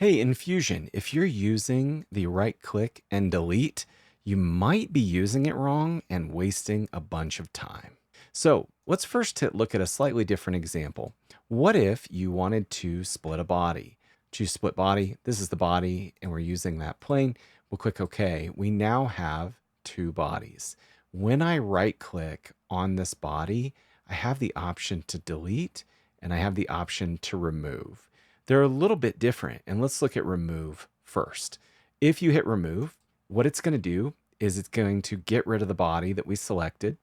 Hey, in Fusion, if you're using the right click and delete, you might be using it wrong and wasting a bunch of time. So let's first look at a slightly different example. What if you wanted to split a body? Choose split body. This is the body, and we're using that plane. We'll click OK. We now have two bodies. When I right click on this body, I have the option to delete and I have the option to remove. They're a little bit different. And let's look at remove first. If you hit remove, what it's going to do is it's going to get rid of the body that we selected.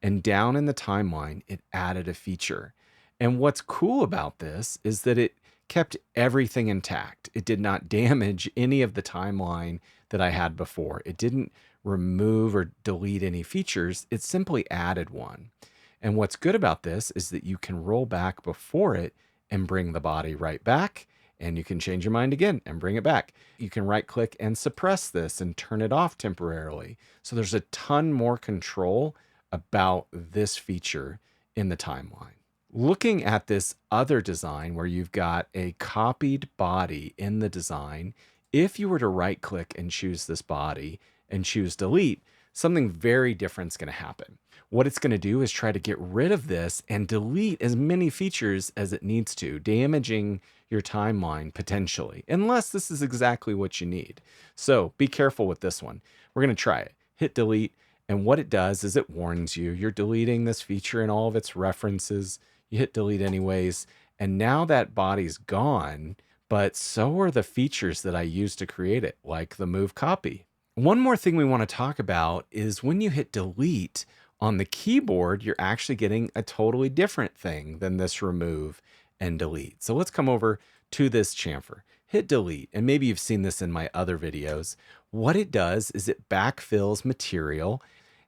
And down in the timeline, it added a feature. And what's cool about this is that it kept everything intact. It did not damage any of the timeline that I had before. It didn't remove or delete any features. It simply added one. And what's good about this is that you can roll back before it and bring the body right back, and you can change your mind again and bring it back. You can right click and suppress this and turn it off temporarily. So there's a ton more control about this feature in the timeline. Looking at this other design where you've got a copied body in the design, if you were to right click and choose this body and choose delete, something very different is going to happen. What it's going to do is try to get rid of this and delete as many features as it needs to, damaging your timeline potentially, unless this is exactly what you need. So be careful with this one. We're going to try it. Hit delete, and what it does is it warns you you're deleting this feature and all of its references. You hit delete anyways, and now that body's gone, but so are the features that I used to create it, like the move copy. One more thing we want to talk about is when you hit delete on the keyboard, you're actually getting a totally different thing than this remove and delete. So let's come over to this chamfer, hit delete, and maybe you've seen this in my other videos. What it does is it backfills material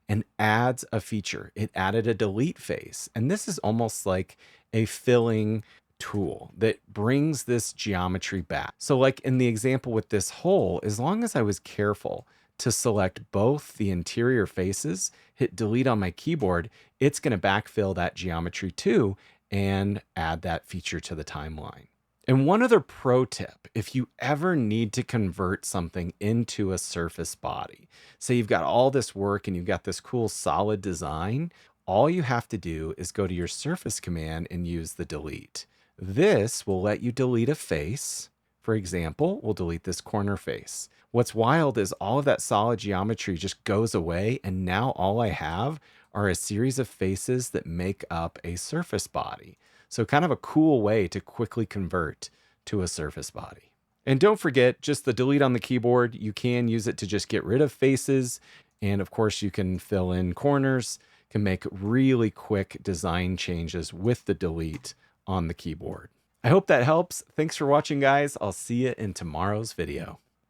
and adds a feature. It added a delete face, and this is almost like a filling tool that brings this geometry back. So like in the example with this hole, as long as I was careful to select both the interior faces, hit delete on my keyboard, it's going to backfill that geometry too and add that feature to the timeline. And one other pro tip, if you ever need to convert something into a surface body, say you've got all this work and you've got this cool solid design, all you have to do is go to your surface command and use the delete. This will let you delete a face. For example, we'll delete this corner face. What's wild is all of that solid geometry just goes away, and now all I have are a series of faces that make up a surface body. So kind of a cool way to quickly convert to a surface body. And don't forget, just the delete on the keyboard, you can use it to just get rid of faces. And of course, you can fill in corners, can make really quick design changes with the delete on the keyboard. I hope that helps. Thanks for watching, guys. I'll see you in tomorrow's video.